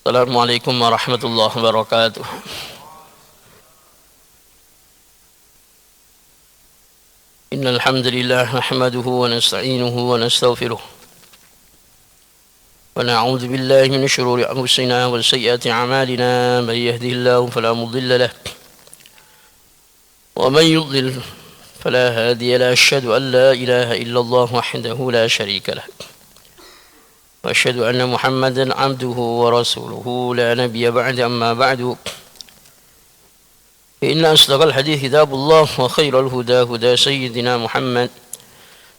Assalamualaikum warahmatullahi wabarakatuh. Innal hamdalillah nahmaduhu wa nasta'inuhu wa nastaghfiruh. Wa na'udzu billahi min shururi anfusina wa sayyiati a'malina. May yahdihillahu fala mudilla lahu wa man yudlil fala hadiya lahu. Asyhadu an la ilaha illallah wahdahu la syarika lahu. وأشهد أن محمدا عبده ورسوله لا نبي بعد أما بعد فإن أصدق الحديث كتاب الله وخير الهدى هدى سيدنا محمد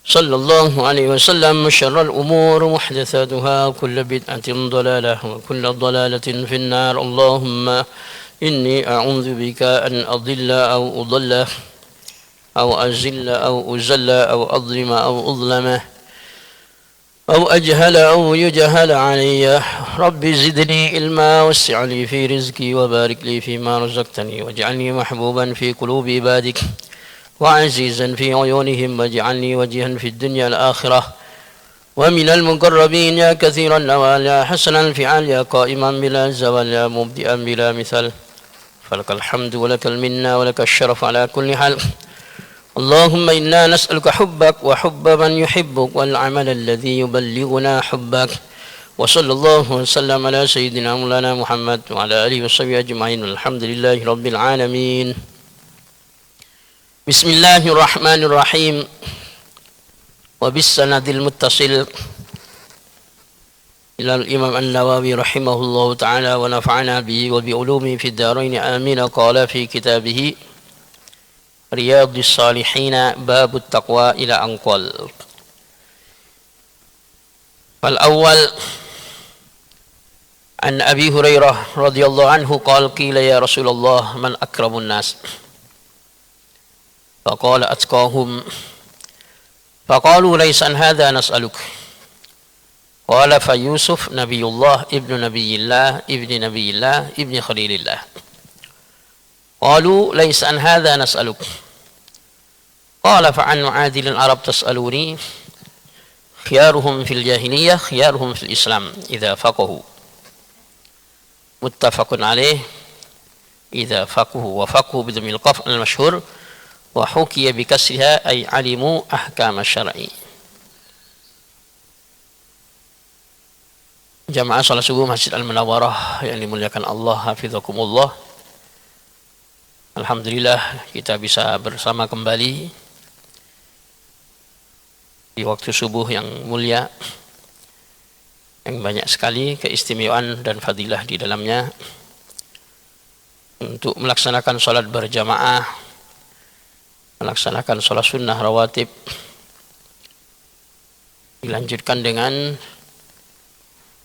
صلى الله عليه وسلم وشر الأمور محدثاتها وكل بدعة ضلالة وكل ضلالة في النار. اللهم إني أعوذ بك أن أضل أو أضل أو أزل أو أزل أو أظلم أو أظلم أو أجهل أو يجهل علي. رب زدني علما وسع لي في رزقي وبارك لي فيما رزقتني واجعلني محبوبا في قلوب عبادك وعزيزا في عيونهم واجعلني وجيها في الدنيا الآخرة ومن المقربين يا كثير النوال يا حسن الفعال يا قائما بلا زوال يا مبدئا بلا مثال. فلك الحمد ولك المنة ولك الشرف على كل حال. اللهم إنا نسألك حبك وحب من يحبك والعمل الذي يبلغنا حبك. وصلى الله وسلم على سيدنا مولانا محمد وعلى آله وصحبه أجمعين. الحمد لله رب العالمين. بسم الله الرحمن الرحيم. وبالسند المتصل إلى الإمام النووي رحمه الله تعالى ونفعنا به وبعلومه في الدارين آمين. قال في كتابه رياض الصالحين باب التقوى إلى أن قال. فالأول عن أبي هريرة رضي الله عنه قال قيل يا رسول الله من أكرم الناس فقال أتقاهم فقالوا ليس عن هذا نسألك قال فيوسف نبي الله ابن نبي الله ابن نبي الله ابن خليل الله. قالوا ليس عن هذا نسألك قال فعن معادل العرب تسألوني خيارهم في الجاهلية خيارهم في الإسلام إذا فقهوا. متفق عليه. إذا فقهوا وفقهوا بضم القاف المشهور وحكي بكسرها أي علموا أحكام الشرع. Jamaah salat subuh Masjid Al-Munawwarah yang dimuliakan Allah, hafizakumullah. Alhamdulillah kita bisa bersama kembali di waktu subuh yang mulia, yang banyak sekali keistimewaan dan fadilah di dalamnya, untuk melaksanakan sholat berjamaah, melaksanakan sholat sunnah rawatib, dilanjutkan dengan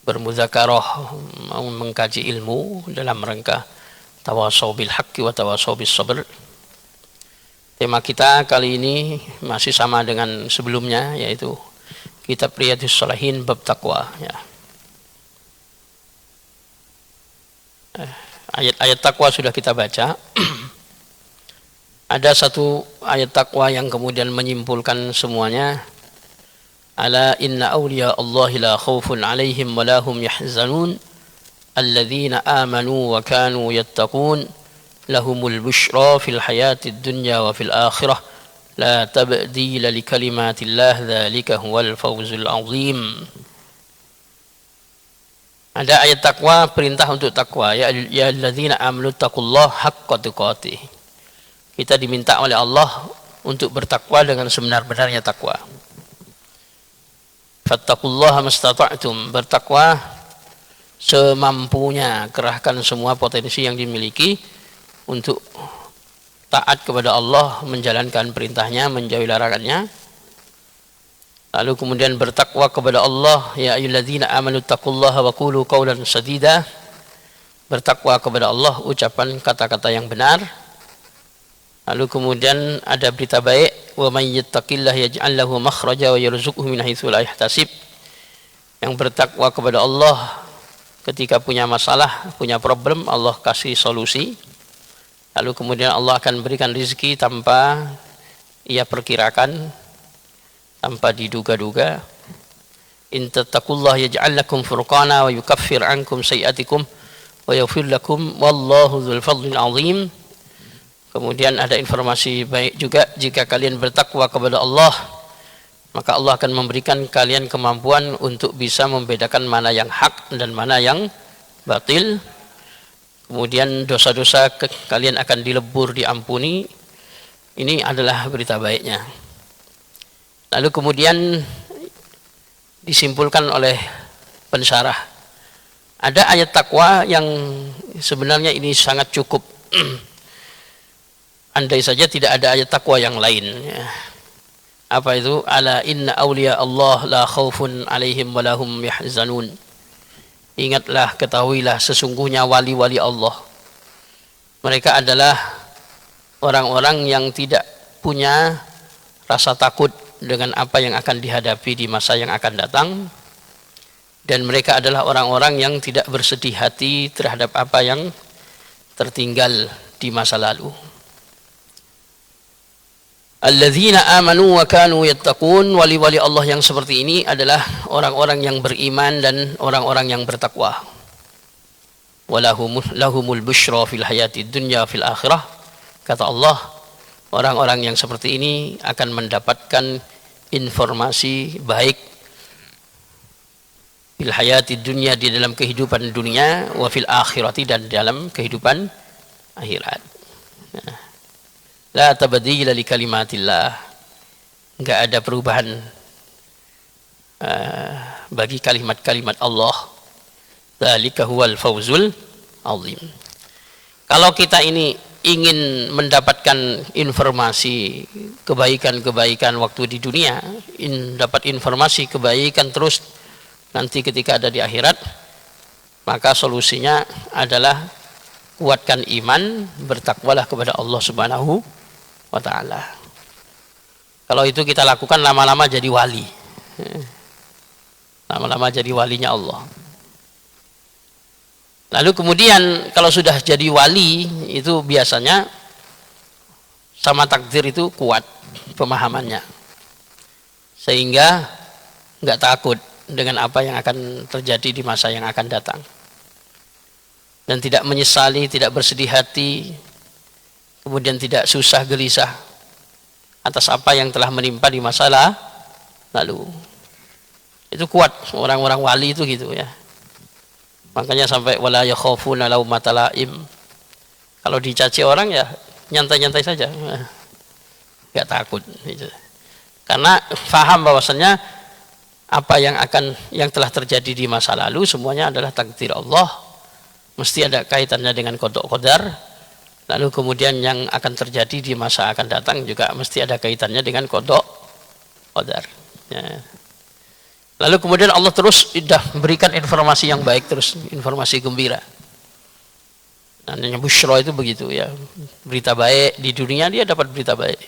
bermudzakarah, mengkaji ilmu dalam rangka tawasau bil haqqi wa tawasau bis sabr. Tema kita kali ini masih sama dengan sebelumnya, yaitu kitab Riyadhus Shalihin bab taqwa ya. Ayat-ayat taqwa sudah kita baca. Ada satu ayat taqwa yang kemudian menyimpulkan semuanya. Ala inna awliya Allahi la khawfun alaihim wa lahum yahzanun alladzina amanu wa kanu yattaqun lahumul bushra fil hayatid dunya wa fil akhirah la tabdila li kalimatillah dzalika huwal fawzul azim. Ada ayat takwa, perintah untuk takwa, ya alladzina amanu taqullaha haqqa tuqatih. Kita diminta oleh Allah untuk bertakwa dengan sebenar-benarnya takwa. Fattaqullaha mastata'tum, bertakwa semampunya, kerahkan semua potensi yang dimiliki untuk taat kepada Allah, menjalankan perintahnya, menjauhi larangannya. Lalu kemudian bertakwa kepada Allah, ya ayyuhalladzina amanu taqullaha wa qulu qawlan sadida. Bertakwa kepada Allah, ucapan kata-kata yang benar. Lalu kemudian ada berita baik, wa may yattaqillaha yaj'al lahu makhraja wa yarzuqhu min haitsu la yahtasib. Yang bertakwa kepada Allah ketika punya masalah, punya problem, Allah kasih solusi. Lalu kemudian Allah akan berikan rezeki tanpa ia perkirakan, tanpa diduga-duga. In tattaqullaha yaj'al lakum furqana wa yukaffir ankum sayi'atikum wa yaghfir lakum wallahu dzul fadlil azim. Kemudian ada informasi baik juga, jika kalian bertakwa kepada Allah, maka Allah akan memberikan kalian kemampuan untuk bisa membedakan mana yang hak dan mana yang batil. Kemudian dosa-dosa kalian akan dilebur, diampuni. Ini adalah berita baiknya. Lalu kemudian disimpulkan oleh pensyarah, ada ayat takwa yang sebenarnya ini sangat cukup. Andai saja tidak ada ayat takwa yang lain. Apa itu? Ala inna awliya Allah la khawfun alaihim walahum yahzanun. Ingatlah, ketahuilah, sesungguhnya wali-wali Allah, mereka adalah orang-orang yang tidak punya rasa takut dengan apa yang akan dihadapi di masa yang akan datang, dan mereka adalah orang-orang yang tidak bersedih hati terhadap apa yang tertinggal di masa lalu. Alladzina amanu wa kanu yattaqun. Wali-wali Allah yang seperti ini adalah orang-orang yang beriman dan orang-orang yang bertakwa. Walahumul busyra fil hayatid dunya fil akhirah. Kata Allah, orang-orang yang seperti ini akan mendapatkan informasi baik fil hayatid dunya, di dalam kehidupan dunia, wa fil akhirati, dan dalam kehidupan akhirat. La tabdila li kalimatillah, enggak ada perubahan bagi kalimat-kalimat Allah. Dzalika huwal fawzul azim. Kalau kita ini ingin mendapatkan informasi kebaikan-kebaikan waktu di dunia, dapat informasi kebaikan terus nanti ketika ada di akhirat, maka solusinya adalah kuatkan iman, bertakwalah kepada Allah Subhanahu wa ta'ala. Kalau itu kita lakukan, lama-lama jadi wali, lama-lama jadi walinya Allah. Lalu kemudian kalau sudah jadi wali, itu biasanya sama takdir itu kuat pemahamannya, sehingga nggak takut dengan apa yang akan terjadi di masa yang akan datang, dan tidak menyesali, tidak bersedih hati, kemudian tidak susah gelisah atas apa yang telah menimpa di masa lalu. Itu kuat orang-orang wali itu gitu ya. Makanya sampai wala yakhafuna laumata laim. Kalau dicaci orang ya nyantai-nyantai saja, nggak takut gitu. Karena faham bahwasannya apa yang telah terjadi di masa lalu semuanya adalah takdir Allah, mesti ada kaitannya dengan qada qadar. Lalu kemudian yang akan terjadi di masa akan datang juga mesti ada kaitannya dengan qada qadar. Ya. Lalu kemudian Allah terus sudah berikan informasi yang baik, terus informasi gembira. Namanya busyra itu begitu ya. Berita baik di dunia, dia dapat berita baik.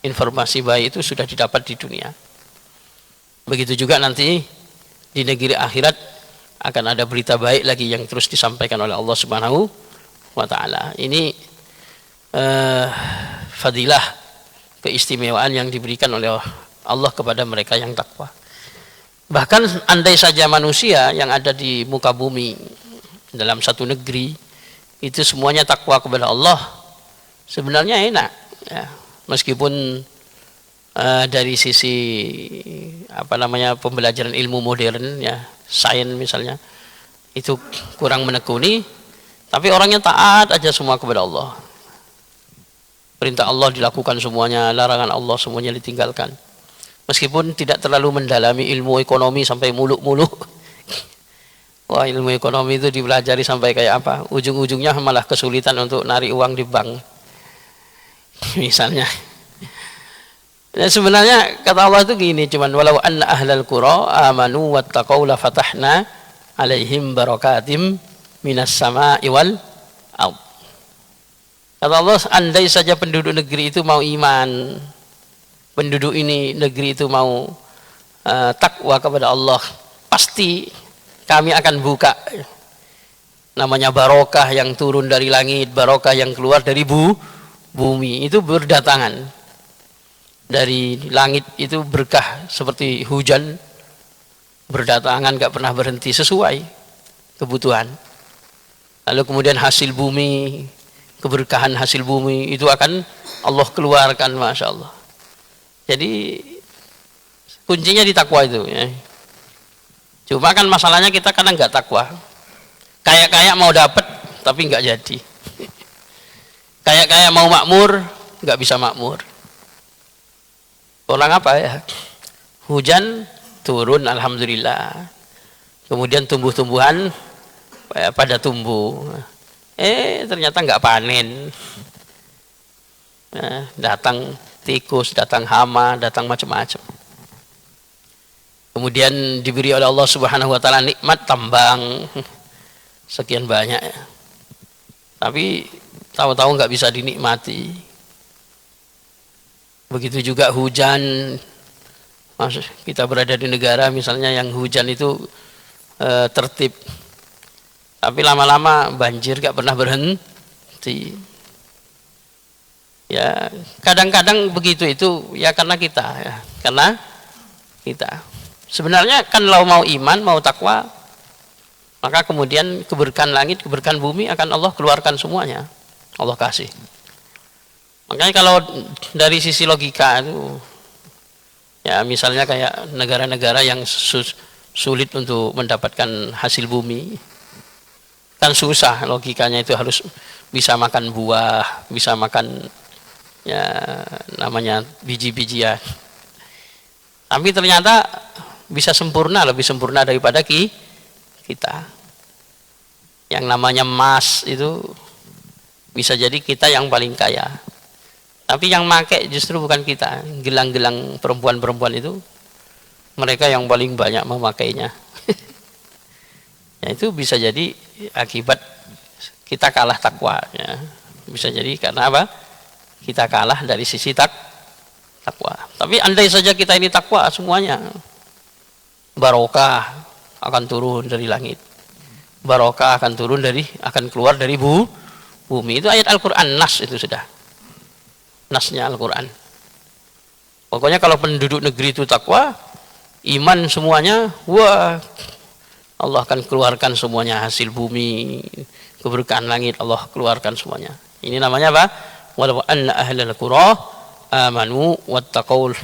Informasi baik itu sudah didapat di dunia. Begitu juga nanti di negeri akhirat akan ada berita baik lagi yang terus disampaikan oleh Allah Subhanahu wa ta'ala. Ini fadilah, keistimewaan yang diberikan oleh Allah kepada mereka yang takwa. Bahkan andai saja manusia yang ada di muka bumi dalam satu negeri itu semuanya takwa kepada Allah, sebenarnya enak ya. Meskipun dari sisi pembelajaran ilmu modern ya, sains misalnya, itu kurang menekuni, tapi orangnya taat aja semua kepada Allah. Perintah Allah dilakukan semuanya, larangan Allah semuanya ditinggalkan. Meskipun tidak terlalu mendalami ilmu ekonomi sampai muluk-muluk. Wah, ilmu ekonomi itu dipelajari sampai kayak apa? Ujung-ujungnya malah kesulitan untuk narik uang di bank. Misalnya. Dan sebenarnya kata Allah itu gini, cuman walau anna ahlal qura amanu wattaqau la fatahna alaihim barakatim minas sama'i wal ard. Kata Allah, andai saja penduduk negeri itu mau iman, penduduk negeri itu mau takwa kepada Allah, pasti kami akan buka namanya barokah yang turun dari langit, barokah yang keluar dari bumi. Itu berdatangan dari langit, itu berkah seperti hujan berdatangan nggak pernah berhenti sesuai kebutuhan. Lalu kemudian hasil bumi, keberkahan hasil bumi itu akan Allah keluarkan, masya Allah. Jadi kuncinya di takwa itu ya. Cuma kan masalahnya kita kadang nggak takwa, kayak mau dapat tapi nggak jadi, kayak mau makmur nggak bisa makmur. Orang apa ya, hujan turun alhamdulillah, kemudian tumbuh-tumbuhan pada tumbuh, ternyata nggak panen, datang tikus, datang hama, datang macam-macam. Kemudian diberi oleh Allah Subhanahu wa taala nikmat tambang sekian banyak ya. Tapi tahu-tahu nggak bisa dinikmati. Begitu juga hujan. Kita berada di negara misalnya yang hujan itu tertib. Tapi lama-lama banjir nggak pernah berhenti. Ya, kadang-kadang begitu itu ya karena kita ya, karena kita. Sebenarnya kan kalau mau iman, mau takwa, maka kemudian keberkahan langit, keberkahan bumi akan Allah keluarkan semuanya. Allah kasih. Makanya kalau dari sisi logika itu, ya misalnya kayak negara-negara yang sulit untuk mendapatkan hasil bumi, kan susah logikanya itu harus bisa makan buah, bisa makan ya namanya biji-bijian. Tapi ternyata bisa sempurna, lebih sempurna daripada kita. Yang namanya emas itu bisa jadi kita yang paling kaya. Tapi yang make justru bukan kita. Gelang-gelang perempuan-perempuan itu mereka yang paling banyak memakainya. Ya itu bisa jadi akibat kita kalah takwa ya. Bisa jadi karena apa? Kita kalah dari sisi takwa. Tapi andai saja kita ini takwa semuanya, barokah akan turun dari langit, barokah akan turun akan keluar dari bumi. Itu ayat Al-Quran, nas itu sudah nasnya Al-Quran. Pokoknya kalau penduduk negeri itu takwa, iman semuanya, wah Allah akan keluarkan semuanya, hasil bumi, keberkahan langit Allah keluarkan semuanya. Ini namanya apa? Walau anna ahlal qura amanu wattaqul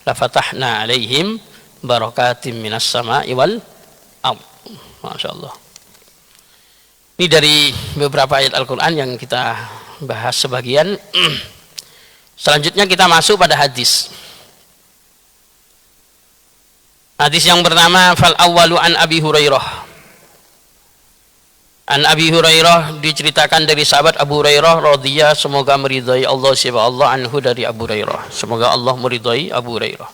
lafatahna alaihim barakatim minas sama'i wal ardh. Masya Allah. Ini dari beberapa ayat Al-Quran yang kita bahas sebagian. Selanjutnya kita masuk pada hadis. Hadis yang pertama, fal awwalu an Abi Hurairah. An Abi Hurairah diceritakan dari sahabat Abu Hurairah radhiyallahu, semoga meridai Allah subhanahu anhu, dari Abu Hurairah. Semoga Allah meridai Abu Hurairah.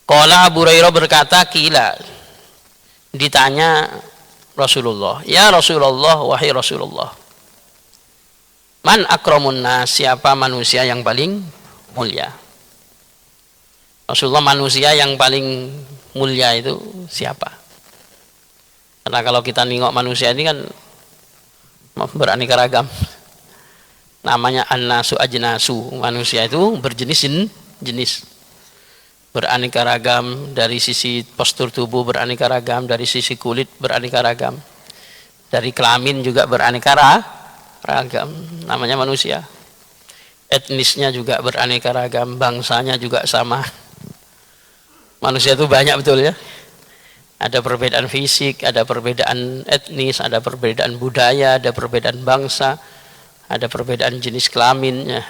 Qala Abu Hurairah berkata, kila, ditanya Rasulullah, ya Rasulullah, wahai Rasulullah, man akramun nas, siapa manusia yang paling mulia? Rasulullah, manusia yang paling mulia itu siapa? Karena kalau kita nengok manusia ini kan beraneka ragam. Namanya an-nasu ajnasu, manusia itu berjenis-jenis. Beraneka ragam, dari sisi postur tubuh beraneka ragam, dari sisi kulit beraneka ragam, dari kelamin juga beraneka ragam. Namanya manusia. Etnisnya juga beraneka ragam, bangsanya juga sama. Manusia itu banyak betul ya. Ada perbedaan fisik, ada perbedaan etnis, ada perbedaan budaya, ada perbedaan bangsa, ada perbedaan jenis kelaminnya.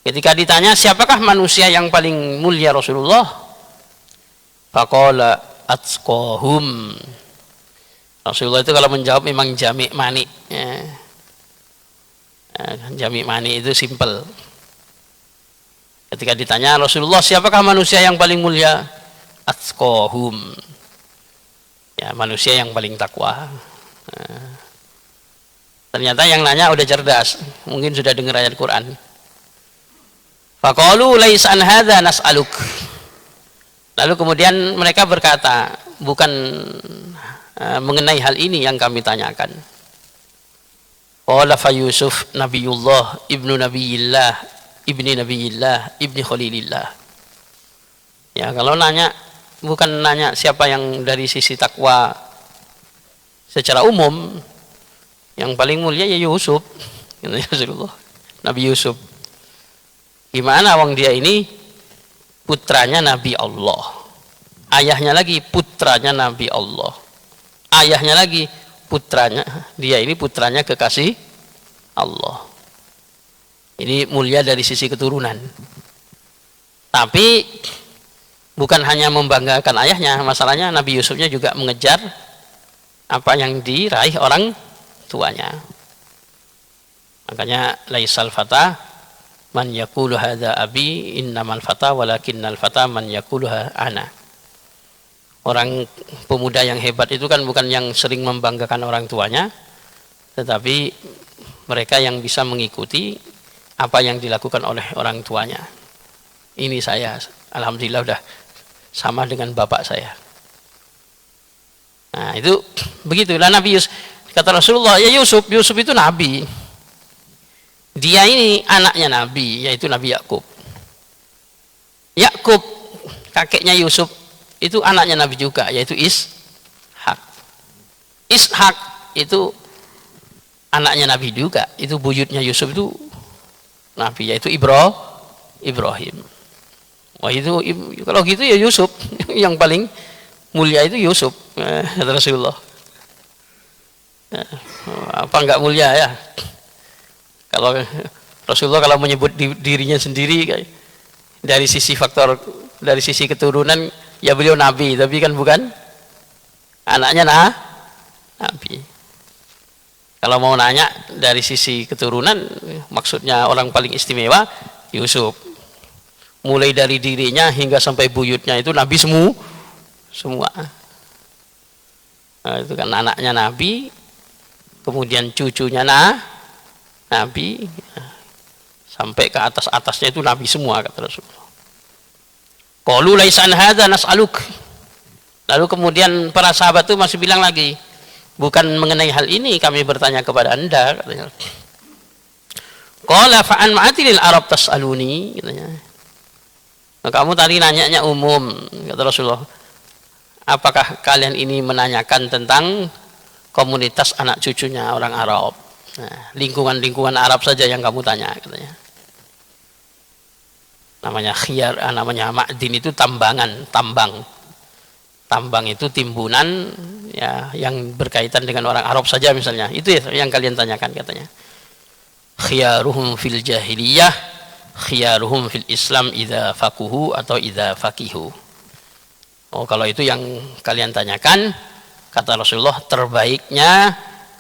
Ketika ditanya siapakah manusia yang paling mulia Rasulullah, faqala atqahum. Rasulullah itu kalau menjawab memang jami' mani ya. Jami' mani itu simple. Ketika ditanya Rasulullah siapakah manusia yang paling mulia, atqahum, ya manusia yang paling takwa. Ternyata yang nanya udah cerdas, mungkin sudah dengar ayat Quran. Faqalu laisa an hadza nas'aluk. Lalu kemudian mereka berkata, bukan mengenai hal ini yang kami tanyakan. Qala fa Yusuf nabiyullah ibnu nabiyillah ibni nabiyillah ibni khalilillah. Ya kalau nanya bukan nanya siapa yang dari sisi takwa secara umum, yang paling mulia ya Yusuf, Rasulullah, Nabi Yusuf. Gimana wong dia ini putranya Nabi Allah, ayahnya lagi putranya Nabi Allah, ayahnya lagi putranya, dia ini putranya kekasih Allah. Ini mulia dari sisi keturunan. Tapi bukan hanya membanggakan ayahnya, masalahnya Nabi Yusufnya juga mengejar apa yang diraih orang tuanya. Makanya laisal fata man yaqulu hadza abi innamal fata walakinnal fata man yaquluha ana. Orang pemuda yang hebat itu kan bukan yang sering membanggakan orang tuanya, tetapi mereka yang bisa mengikuti apa yang dilakukan oleh orang tuanya. Ini saya, alhamdulillah udah sama dengan bapak saya. Nah itu begitulah Nabi Yusuf. Kata Rasulullah, ya Yusuf itu Nabi. Dia ini anaknya Nabi, yaitu Nabi Yakub. Yakub, kakeknya Yusuf, itu anaknya Nabi juga, yaitu Ishak. Ishak itu anaknya Nabi juga, itu buyutnya Yusuf itu Nabi, yaitu Ibrahim. Wah itu kalau gitu ya Yusuf yang paling mulia itu Yusuf, Rasulullah. Apa enggak mulia ya? Kalau Rasulullah kalau menyebut dirinya sendiri dari sisi faktor, dari sisi keturunan ya beliau Nabi, tapi kan bukan anaknya Nabi. Kalau mau nanya dari sisi keturunan, maksudnya orang paling istimewa Yusuf. Mulai dari dirinya hingga sampai buyutnya itu Nabi semua. Nah, itu kan anaknya Nabi, kemudian cucunya Nabi, sampai ke atas-atasnya itu Nabi semua, kata Rasulullah. Qalu laisan hadza nas'aluk. Lalu kemudian para sahabat itu masih bilang lagi, bukan mengenai hal ini kami bertanya kepada Anda, katanya. Qala fa'an ma'atilil Arab tas'aluni, katanya. Nah, kamu tadi nanyanya umum, kata Rasulullah. Apakah kalian ini menanyakan tentang komunitas anak cucunya orang Arab? Nah, lingkungan Arab saja yang kamu tanya, katanya. Namanya khiyar, namanya ma'din itu tambang. Tambang itu timbunan ya yang berkaitan dengan orang Arab saja misalnya. Itu ya yang kalian tanyakan, katanya. Khiyaruhum fil jahiliyah khiyaruhum fil Islam idza faquhu atau idza faqihu. Oh, kalau itu yang kalian tanyakan, kata Rasulullah, terbaiknya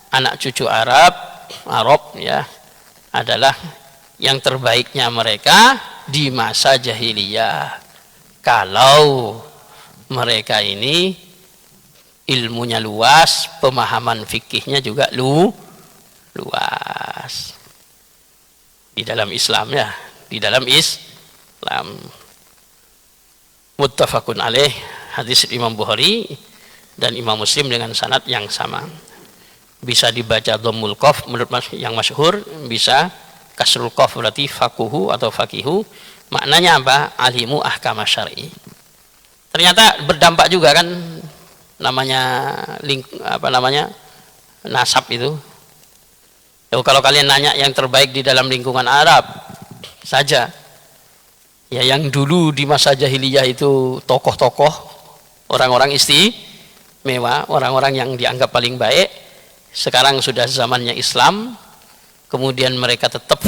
anak cucu Arab ya adalah yang terbaiknya mereka di masa jahiliyah. Kalau mereka ini ilmunya luas, pemahaman fikihnya juga luas. Di dalam Islam ya, di dalam Islam. Muttafaqun alaih, hadis Imam Bukhari dan Imam Muslim dengan sanad yang sama. Bisa dibaca dhammul qaf menurut yang masyhur, bisa kasrul qaf berarti faquhu atau faqihu. Maknanya apa? Alimu ahkam syar'i. Ternyata berdampak juga kan, namanya nasab itu. Kalau kalian nanya yang terbaik di dalam lingkungan Arab saja, ya yang dulu di masa jahiliyah itu tokoh-tokoh, orang-orang istimewa, orang-orang yang dianggap paling baik, sekarang sudah zamannya Islam, kemudian mereka tetap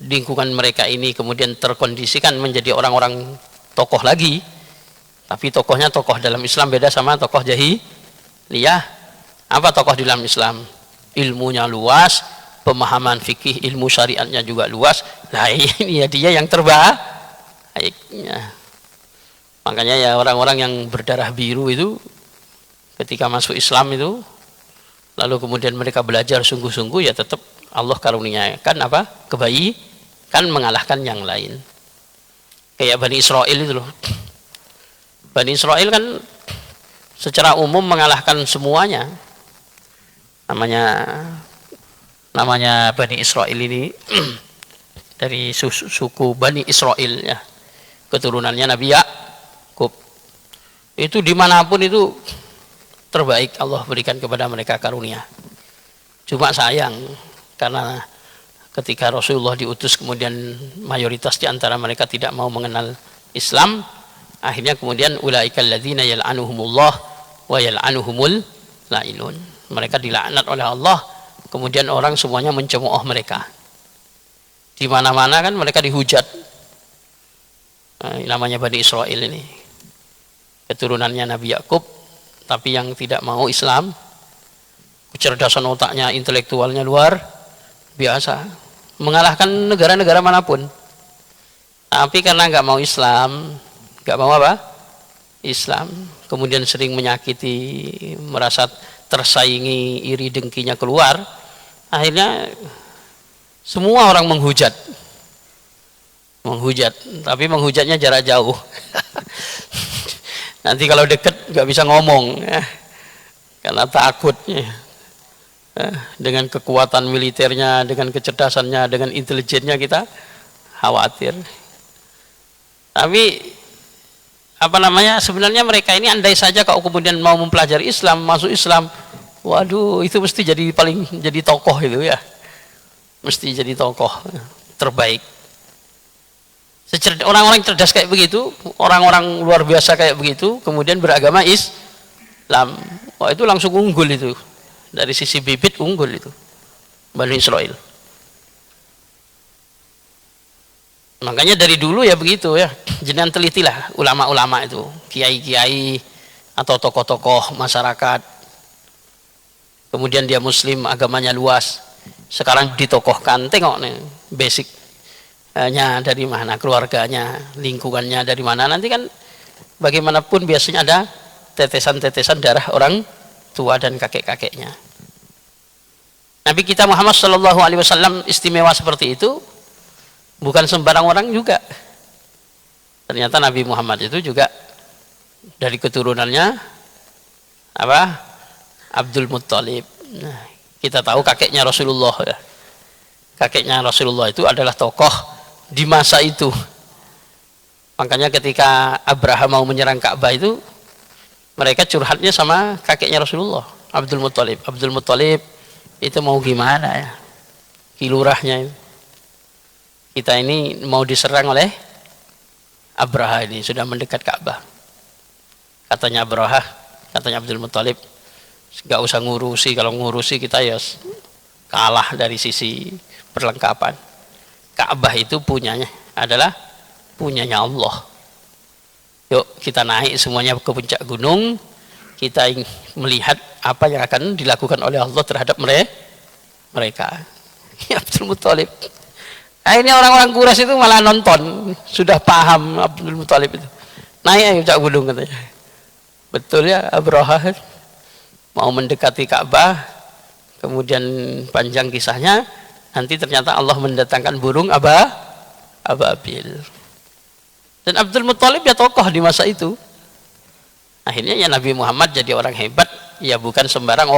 lingkungan mereka ini kemudian terkondisikan menjadi orang-orang tokoh lagi, tapi tokohnya tokoh dalam Islam beda sama tokoh jahiliyah. Apa tokoh dalam Islam? Ilmunya luas, pemahaman fikih, ilmu syariatnya juga luas. Nah ini ya dia yang terbaiknya. Makanya ya orang-orang yang berdarah biru itu ketika masuk Islam itu, lalu kemudian mereka belajar sungguh-sungguh, ya tetap Allah karuniakan apa? Kebaikan mengalahkan yang lain. Kayak Bani Israel itu loh. Bani Israel kan secara umum mengalahkan semuanya. Namanya Bani Israel ini dari suku Bani Israel ya, keturunannya Nabi Itu dimanapun itu terbaik Allah berikan kepada mereka karunia. Cuma sayang karena ketika Rasulullah diutus kemudian mayoritas di antara mereka tidak mau mengenal Islam, akhirnya kemudian ulaikal ladzina yal'anuhumullah wa yal'anuhumul la'inun. Mereka dilaknat oleh Allah, kemudian orang semuanya mencemooh mereka. Di mana-mana kan mereka dihujat. Nah, namanya Bani Israel ini. Keturunannya Nabi Yakub, tapi yang tidak mau Islam, kecerdasan otaknya, intelektualnya luar biasa, mengalahkan negara-negara manapun. Tapi karena nggak mau Islam, nggak mau apa? Islam, kemudian sering menyakiti, merasa tersaingi, iri dengkinya keluar, akhirnya semua orang menghujat, tapi menghujatnya jarak jauh. Nanti kalau deket nggak bisa ngomong, ya, karena takutnya. Dengan kekuatan militernya, dengan kecerdasannya, dengan intelijennya kita khawatir. Tapi apa namanya, sebenarnya mereka ini andai saja kalau kemudian mau mempelajari Islam, masuk Islam, waduh itu mesti jadi tokoh itu ya, mesti jadi tokoh terbaik. Orang-orang cerdas kayak begitu, orang-orang luar biasa kayak begitu, kemudian beragama Islam, wah itu langsung unggul itu, dari sisi bibit unggul itu Bani Israel. Makanya dari dulu ya begitu ya, jenengan telitilah ulama-ulama itu, kiai-kiai atau tokoh-tokoh masyarakat. Kemudian dia muslim, agamanya luas, sekarang ditokohkan, tengok nih basicnya dari mana, keluarganya, lingkungannya dari mana, nanti kan bagaimanapun biasanya ada tetesan-tetesan darah orang tua dan kakek-kakeknya. Nabi kita Muhammad SAW istimewa seperti itu, bukan sembarang orang juga. Ternyata Nabi Muhammad itu juga dari keturunannya apa? Abdul Muttalib. Nah, kita tahu kakeknya Rasulullah ya. Kakeknya Rasulullah itu adalah tokoh di masa itu. Makanya ketika Abraham mau menyerang Ka'bah itu, mereka curhatnya sama kakeknya Rasulullah, Abdul Muttalib. Abdul Muttalib itu mau gimana ya? Kilurahnya itu. Kita ini mau diserang oleh Abraha, ini sudah mendekat Ka'bah. Katanya Abraha, katanya Abdul Muttalib, nggak usah ngurusi, kalau ngurusi kita ya kalah dari sisi perlengkapan. Ka'bah itu adalah punyanya Allah. Yuk kita naik semuanya ke puncak gunung, kita melihat apa yang akan dilakukan oleh Allah terhadap mereka. Ya Abdul Muttalib. Akhirnya orang-orang Quraisy itu malah nonton, sudah paham Abdul Muttalib itu. Naik puncak gunung katanya. Betul ya, Abraha mau mendekati Ka'bah, kemudian panjang kisahnya, nanti ternyata Allah mendatangkan burung ababil. Dan Abdul Muttalib ya tokoh di masa itu. Akhirnya ya Nabi Muhammad jadi orang hebat, ya bukan sembarang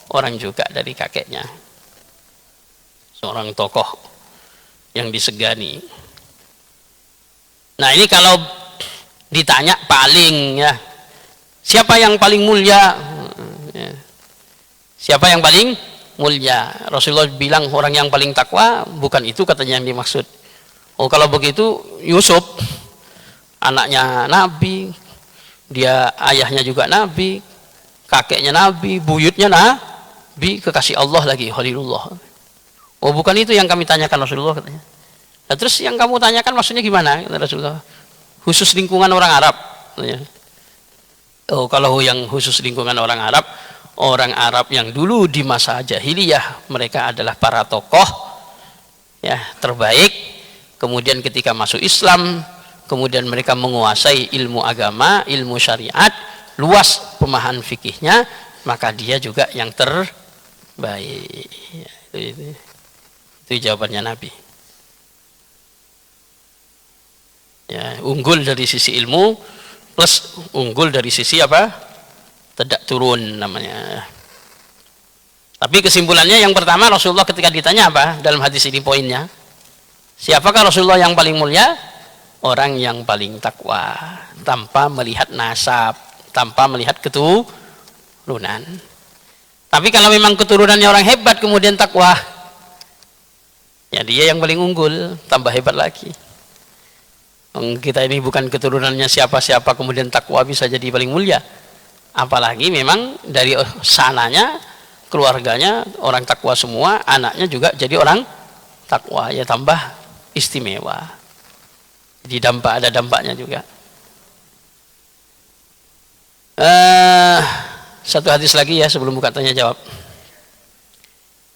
orang juga dari kakeknya. Seorang tokoh yang disegani. Nah ini kalau ditanya paling ya, siapa yang paling mulia? Siapa yang paling mulia? Rasulullah bilang orang yang paling takwa, bukan itu katanya yang dimaksud. Oh kalau begitu Yusuf, anaknya Nabi, dia ayahnya juga Nabi, kakeknya Nabi, buyutnya Nabi, kekasih Allah lagi, Khalilullah. Oh bukan itu yang kami tanyakan Rasulullah katanya. Nah, terus yang kamu tanyakan maksudnya gimana? Kata Rasulullah. Khusus lingkungan orang Arab. Katanya. Oh kalau yang khusus lingkungan orang Arab yang dulu di masa jahiliyah mereka adalah para tokoh ya terbaik. Kemudian ketika masuk Islam, kemudian mereka menguasai ilmu agama, ilmu syariat, luas pemahaman fikihnya, maka dia juga yang terbaik. Itu jawabannya Nabi. Ya, unggul dari sisi ilmu plus unggul dari sisi apa? Tidak turun namanya. Tapi kesimpulannya yang pertama, Rasulullah ketika ditanya apa dalam hadis ini poinnya? Siapakah Rasulullah yang paling mulia? orang yang paling takwa, tanpa melihat nasab, tanpa melihat keturunan. Tapi kalau memang keturunannya orang hebat kemudian takwa, ya dia yang paling unggul, tambah hebat lagi. Kita ini bukan keturunannya siapa-siapa kemudian takwa bisa jadi paling mulia. Apalagi memang dari sananya, keluarganya orang takwa semua, anaknya juga jadi orang takwa, ya tambah istimewa. Jadi ada dampaknya juga. Satu hadis lagi ya sebelum buka tanya jawab.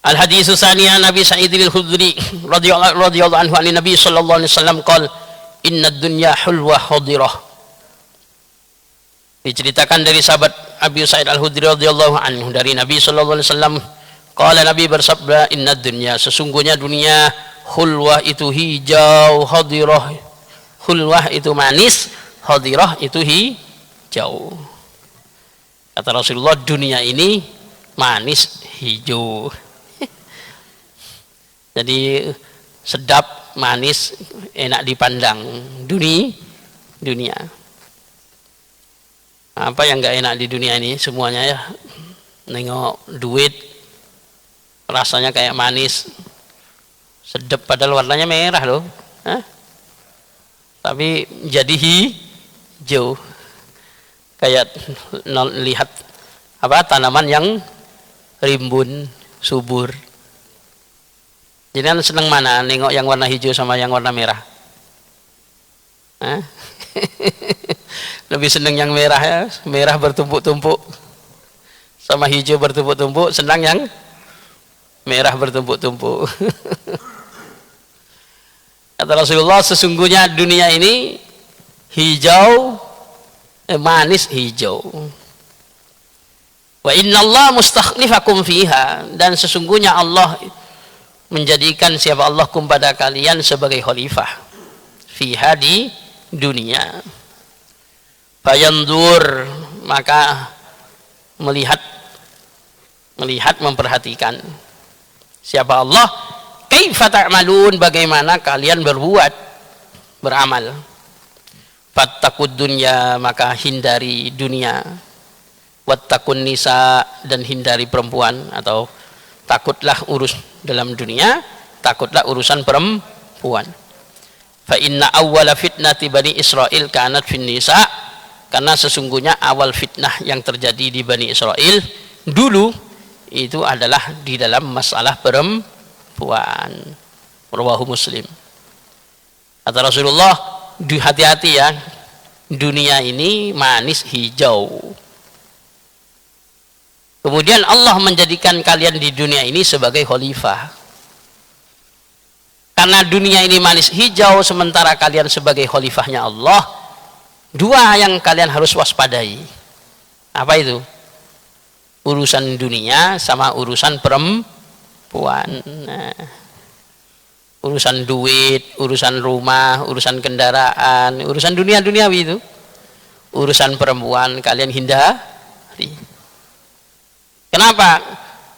Al hadis tsaniya Nabi Sa'id al-Khudri radhiyallahu anhu an Nabi sallallahu alaihi wasallam qala inna ad-dunya hulwa hadirah. Diceritakan dari sahabat Abi Sa'id al-Khudri radhiyallahu anhu dari Nabi sallallahu alaihi wasallam, qala Nabi bersabda, inna ad-dunya, sesungguhnya dunia, hulwah itu hijau, hadirah, hulwah itu manis, hadirah itu hijau. Kata Rasulullah, dunia ini manis hijau. Jadi sedap, manis, enak dipandang. Dunia. Apa yang nggak enak di dunia ini semuanya ya. Nengok duit, rasanya kayak manis, sedap padahal warnanya merah loh. Tapi jadi hijau. Kayak lihat tanaman yang rimbun, subur. Jadi kan seneng mana nengok yang warna hijau sama yang warna merah? Lebih seneng yang merah ya, merah bertumpuk-tumpuk sama hijau bertumpuk-tumpuk, senang yang merah bertumpuk-tumpuk. Kata Rasulullah, sesungguhnya dunia ini hijau, manis hijau. Wa innallaha mustakhlifakum fiha, dan sesungguhnya Allah menjadikan siapa Allah kum pada kalian sebagai khalifah fiha di dunia. Fayandur, maka melihat memperhatikan siapa Allah, kaifa ta'malun, bagaimana kalian beramal. Fattaqud dunya, maka hindari dunia. Wattaqun nisa, dan hindari perempuan, atau takutlah urus dalam dunia, takutlah urusan perempuan. Fa inna awwala fitnati bani Israil kanat fin nisa, karena sesungguhnya awal fitnah yang terjadi di Bani Israel dulu itu adalah di dalam masalah perempuan. Rawahu Muslim. Kata Rasulullah, hati-hati ya, dunia ini manis hijau. Kemudian Allah menjadikan kalian di dunia ini sebagai khalifah. Karena dunia ini manis hijau sementara kalian sebagai khalifahnya Allah, dua yang kalian harus waspadai. Apa itu? Urusan dunia sama urusan perempuan. Urusan duit, urusan rumah, urusan kendaraan, urusan duniawi itu. Urusan perempuan kalian hindari. Kenapa?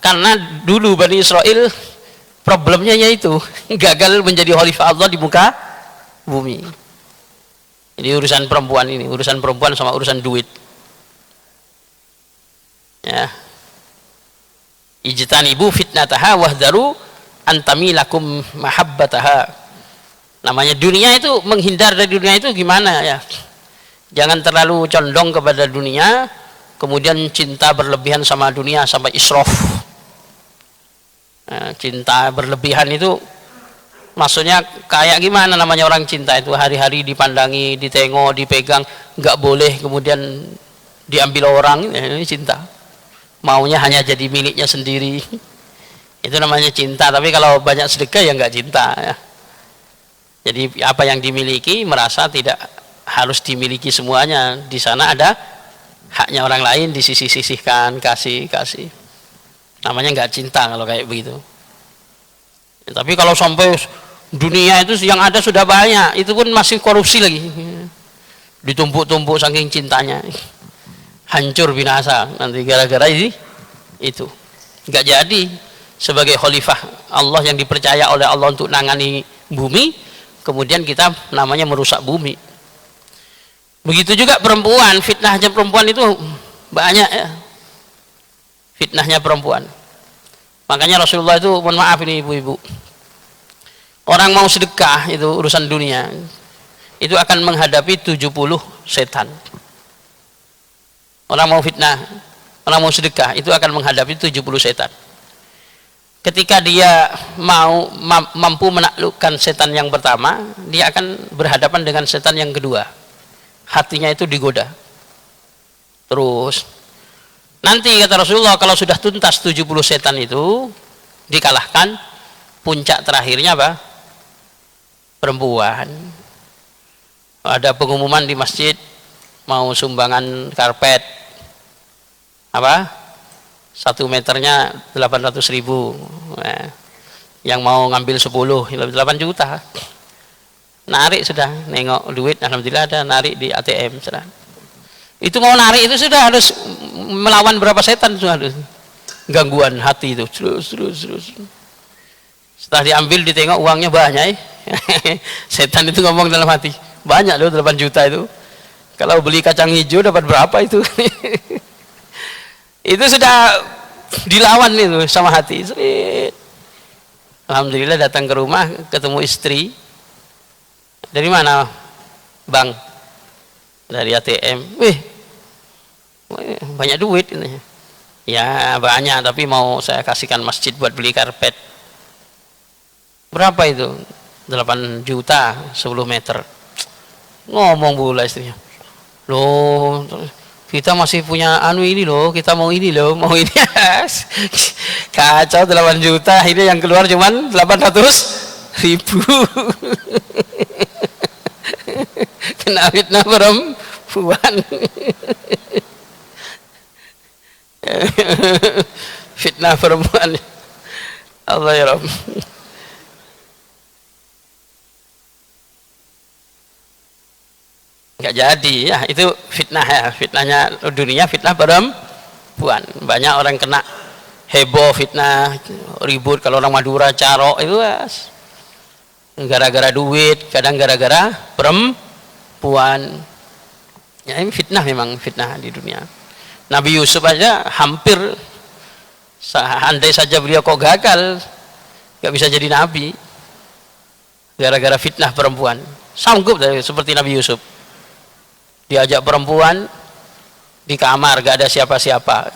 Karena dulu Bani Israel problemnya yaitu gagal menjadi khalifah Allah di muka bumi. Jadi urusan perempuan ini, urusan perempuan sama urusan duit. Ya. Ijtanibu fitnataha wahdharu antamilakum mahabbataha. Namanya dunia itu, menghindar dari dunia itu gimana ya? Jangan terlalu condong kepada dunia, kemudian cinta berlebihan sama dunia sampai israf. Nah, cinta berlebihan itu maksudnya kayak gimana namanya orang cinta itu? Hari-hari dipandangi, ditengok, dipegang, nggak boleh kemudian diambil orang. Ini cinta. Maunya hanya jadi miliknya sendiri. Itu namanya cinta. Tapi kalau banyak sedekah ya nggak cinta. Ya. Jadi apa yang dimiliki merasa tidak harus dimiliki semuanya. Di sana ada haknya orang lain, disisih-sisihkan, kasih. Namanya nggak cinta kalau kayak begitu. Ya, tapi kalau sampai dunia itu yang ada sudah banyak, itu pun masih korupsi lagi, ditumpuk-tumpuk saking cintanya, hancur binasa nanti gara-gara itu nggak jadi sebagai khalifah Allah yang dipercaya oleh Allah untuk nangani bumi, kemudian kita namanya merusak bumi. Begitu juga perempuan, fitnahnya perempuan itu banyak ya, fitnahnya perempuan. Makanya Rasulullah itu, mohon maaf ini ibu-ibu, orang mau sedekah itu urusan dunia, itu akan menghadapi 70 setan. Orang mau fitnah, orang mau sedekah itu akan menghadapi 70 setan. Ketika dia mampu menaklukkan setan yang pertama, dia akan berhadapan dengan setan yang kedua. Hatinya itu digoda. Terus nanti kata Rasulullah, kalau sudah tuntas 70 setan itu dikalahkan, puncak terakhirnya apa? Perempuan. Ada pengumuman di masjid mau sumbangan karpet apa? 1 meternya 800.000. Nah, yang mau ngambil 10 8 juta. Narik sudah, nengok duit, alhamdulillah ada, narik di ATM sudah. Itu mau narik itu sudah harus melawan berapa setan, sudah harus gangguan hati itu terus. Setelah diambil ditengok uangnya banyak, setan itu ngomong dalam hati, banyak loh 8 juta itu. Kalau beli kacang hijau dapat berapa itu? Itu sudah dilawan itu sama hati. Alhamdulillah datang ke rumah ketemu istri. Dari mana, Bang? Dari ATM. Wih, banyak duit ini. Ya banyak, tapi mau saya kasihkan masjid buat beli karpet. Berapa itu? 8 juta 10 meter. Ngomong pula istrinya, loh kita masih punya anu ini loh, kita mau ini loh, mau ini. Kacau, 8 juta, ini yang keluar cuman 800.000. Kena fitnah perempuan. Fitnah perempuan. Allah ya Rabb. Enggak jadi ya, itu fitnah ya, fitnahnya dunia, fitnah perempuan. Banyak orang kena heboh fitnah, ribut kalau orang Madura carok itu gara-gara duit, kadang gara-gara perempuan. Ya ini fitnah, memang fitnah di dunia. Nabi Yusuf aja hampir, andai saja beliau kok gagal, nggak bisa jadi nabi, gara-gara fitnah perempuan. Sanggup seperti Nabi Yusuf, diajak perempuan di kamar, gak ada siapa-siapa,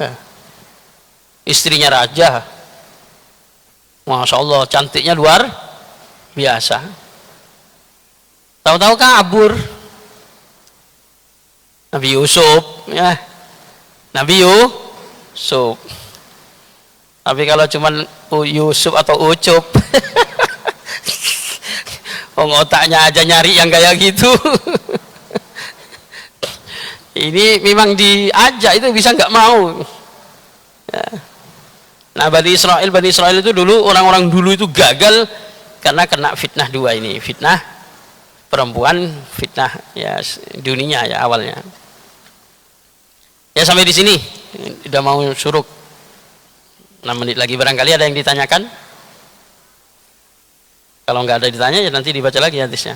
istrinya raja, Masya Allah cantiknya luar biasa, tahu-tahu kabur Nabi Yusuf ya, Nabi Yusuf. Tapi kalau cuman Yusuf atau Ucup, otaknya aja nyari yang kayak gitu. Ini memang diajak itu bisa nggak mau ya. Nah Bani Israel itu dulu, orang-orang dulu itu gagal karena kena fitnah dua ini, fitnah perempuan, fitnah ya dunia ya awalnya. Ya sampai di sini udah mau suruk, 6 menit lagi, barangkali ada yang ditanyakan. Kalau nggak ada ditanya ya nanti dibaca lagi hadisnya.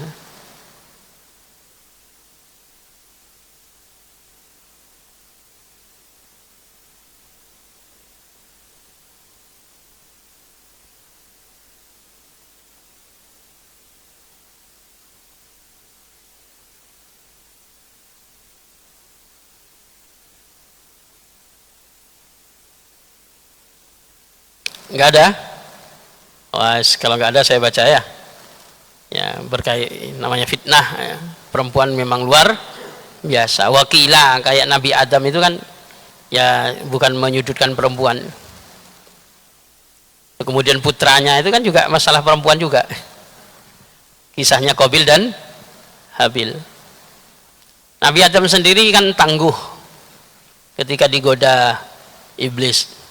Nggak ada? Kalau nggak ada saya baca ya. Ya berkait namanya fitnah ya. Perempuan memang luar biasa. Wakilah kayak Nabi Adam itu kan ya bukan menyudutkan perempuan. Kemudian putranya itu kan juga masalah perempuan juga. Kisahnya Qabil dan Habil. Nabi Adam sendiri kan tangguh ketika digoda iblis.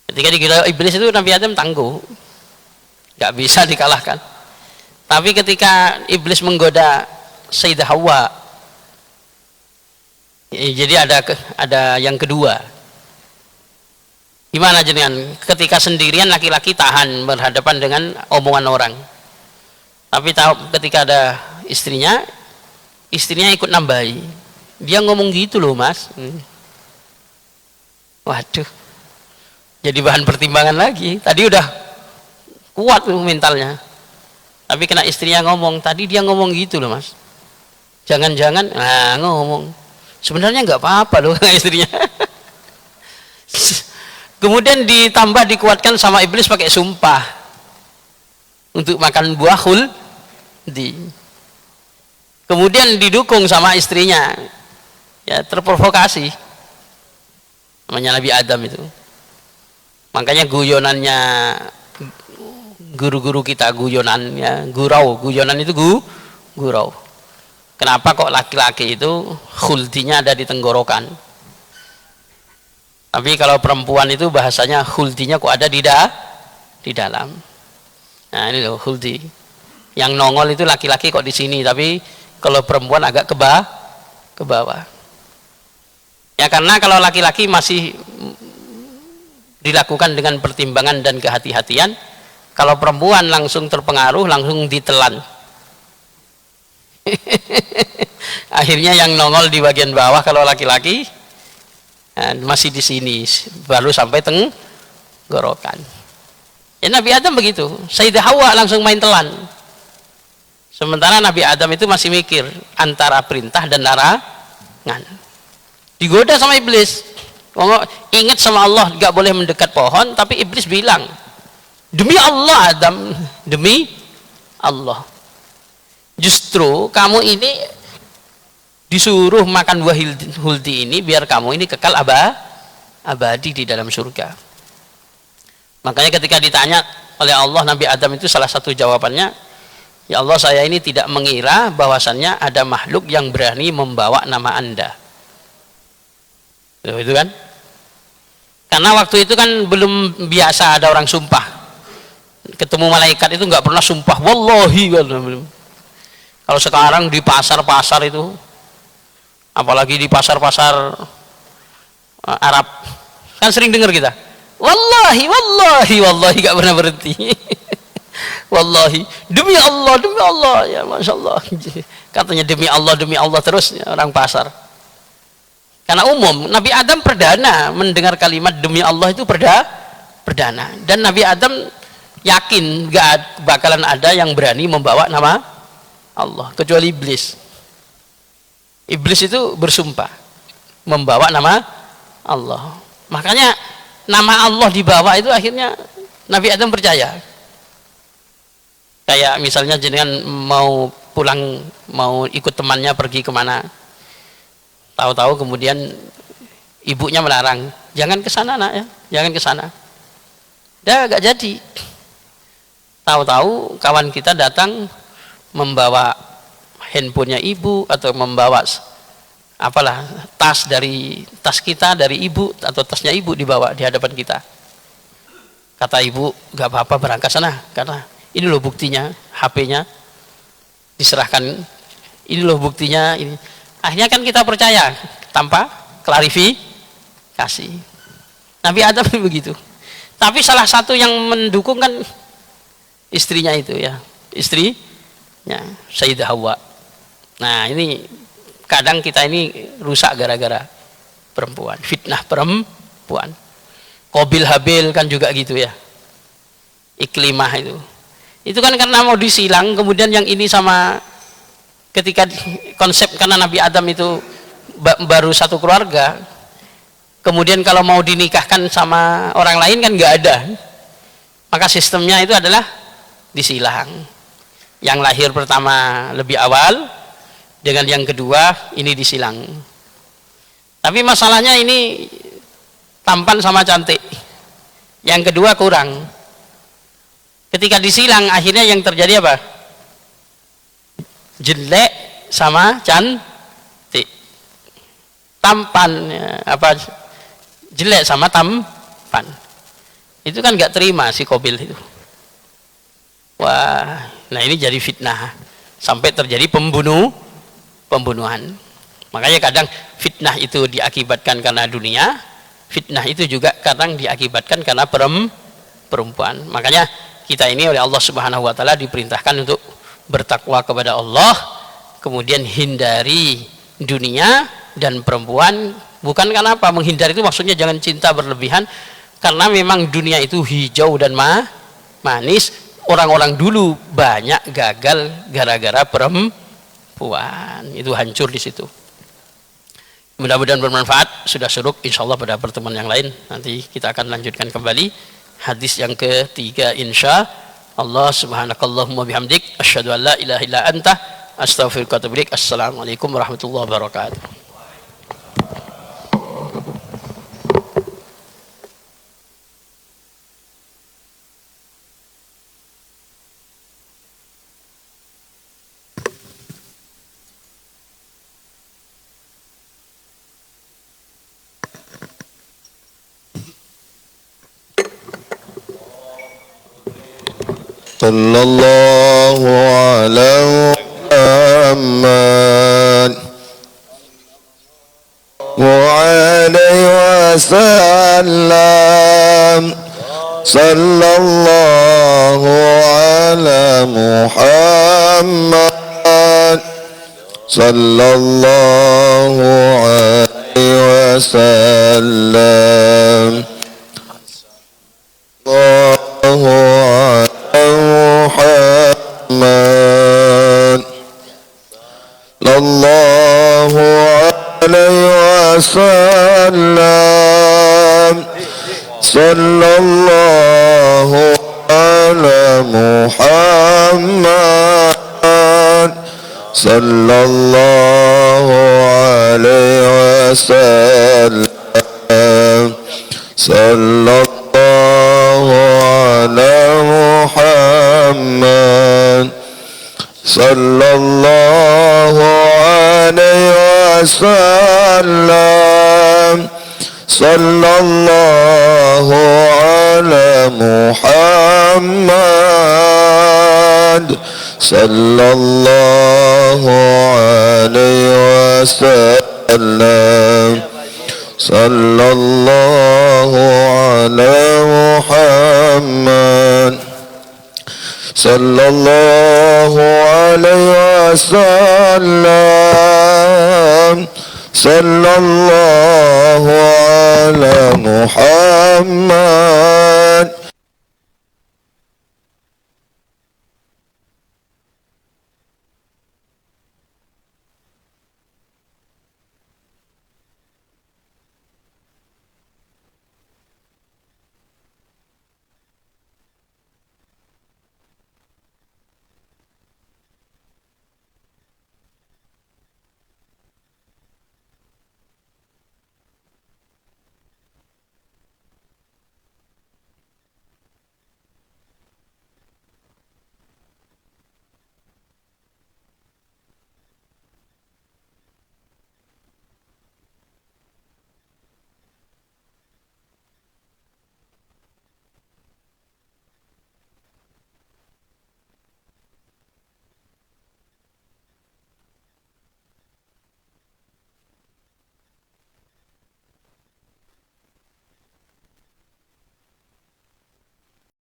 Ketika digoda iblis itu Nabi Adam tangguh, nggak bisa dikalahkan. Tapi ketika iblis menggoda Sayyidah Hawa, jadi ada yang kedua. Gimana jenengan? Ketika sendirian laki-laki tahan berhadapan dengan omongan orang. Tapi tahu ketika ada istrinya ikut nambahi. Dia ngomong gitu loh mas. Waduh, jadi bahan pertimbangan lagi. Tadi udah kuat tuh mentalnya, tapi kena istrinya ngomong. Tadi dia ngomong gitu loh mas. Jangan-jangan, ngomong. Sebenarnya nggak apa-apa loh istrinya. Kemudian ditambah dikuatkan sama iblis pakai sumpah untuk makan buah khuldi. Kemudian didukung sama istrinya, ya terprovokasi. Namanya Nabi Adam itu. Makanya guyonannya guru-guru kita, guyonannya guyonan itu gurau. Kenapa kok laki-laki itu khuldinya ada di tenggorokan? Tapi kalau perempuan itu bahasanya khuldinya kok ada di dalam. Nah ini loh khuldi. Yang nongol itu laki-laki kok di sini, tapi kalau perempuan agak ke bawah. Ya karena kalau laki-laki masih dilakukan dengan pertimbangan dan kehati-hatian, kalau perempuan langsung terpengaruh, langsung ditelan. Akhirnya yang nongol di bagian bawah kalau laki-laki masih di sini, baru sampai tenggorokan. Ya Nabi Adam begitu, Sayyidah Hawa langsung main telan. Sementara Nabi Adam itu masih mikir antara perintah dan larangan. Digoda sama iblis. Ingat sama Allah, gak boleh mendekat pohon, tapi iblis bilang, demi Allah Adam, demi Allah. Justru kamu ini disuruh makan buah huldi ini biar kamu ini kekal abadi di dalam surga. Makanya ketika ditanya oleh Allah Nabi Adam itu salah satu jawabannya, ya Allah saya ini tidak mengira bahwasannya ada makhluk yang berani membawa nama Anda. Itu kan? Karena waktu itu kan belum biasa ada orang sumpah. Ketemu malaikat itu nggak pernah sumpah wallahi. Kalau sekarang di pasar-pasar itu, apalagi di pasar-pasar Arab, kan sering dengar kita wallahi gak pernah berhenti. Wallahi, demi Allah, ya Masya Allah, katanya demi Allah terus ya, orang pasar. Karena umum Nabi Adam perdana mendengar kalimat demi Allah itu perdana, dan Nabi Adam yakin gak bakalan ada yang berani membawa nama Allah kecuali iblis. Iblis itu bersumpah membawa nama Allah. Makanya nama Allah dibawa itu akhirnya Nabi Adam percaya. Kayak misalnya jenengan mau pulang, mau ikut temannya pergi kemana, tahu-tahu kemudian ibunya melarang, jangan ke sana nak ya, jangan ke sana. Dah gak jadi. Tahu-tahu kawan kita datang membawa handphonenya ibu atau membawa apalah tas kita dari ibu atau tasnya ibu dibawa di hadapan kita. Kata ibu, gak apa-apa berangkat sana, karena ini loh buktinya, HP-nya diserahkan, ini loh buktinya ini. Akhirnya kan kita percaya tanpa klarifikasi. Nabi Adam begitu. Tapi salah satu yang mendukung kan istrinya itu ya, istrinya Sayyidah Hawa. Nah ini kadang kita ini rusak gara-gara perempuan, fitnah perempuan. Qabil Habil kan juga gitu ya, Iklimah itu kan karena mau disilang, kemudian yang ini sama, ketika konsep karena Nabi Adam itu baru satu keluarga, kemudian kalau mau dinikahkan sama orang lain kan nggak ada, maka sistemnya itu adalah disilang. Yang lahir pertama lebih awal dengan yang kedua ini disilang. Tapi masalahnya ini tampan sama cantik, yang kedua kurang. Ketika disilang akhirnya yang terjadi apa? Jelek sama cantik, tampan apa, jelek sama tampan. Itu kan nggak terima si Qabil itu. Wah, nah ini jadi fitnah sampai terjadi pembunuhan. Makanya kadang fitnah itu diakibatkan karena dunia, fitnah itu juga kadang diakibatkan karena perempuan. Makanya kita ini oleh Allah Subhanahu wa taala diperintahkan untuk bertakwa kepada Allah, kemudian hindari dunia dan perempuan. Bukan karena apa, menghindari itu maksudnya jangan cinta berlebihan, karena memang dunia itu hijau dan manis. Orang-orang dulu banyak gagal gara-gara perempuan, itu hancur di situ. Mudah-mudahan bermanfaat. Sudah suruk, insya Allah pada pertemuan yang lain nanti kita akan lanjutkan kembali hadis yang ketiga insya Allah. Subhanakallahumma bihamdik asyhadu an la ilaha illa anta astaghfiruka wa atubu ilaik. Assalamualaikum warahmatullahi wabarakatuh. Sallallahu ala Muhammad wa alaihi wasallam. Sallallahu ala Muhammad sallallahu alaihi wasallam. Allahu Muhammad sallallahu alaihi wasallam. Sallallahu ala Muhammad sallallahu alaihi wasallam. Sallallahu ala Muhammad sallallahu alaihi wasallam. Sallallahu ala Muhammad sallallahu alaihi wasallam. Sallallahu ala Muhammad sallallahu alaihi wasallam. Sallallahu ala Muhammad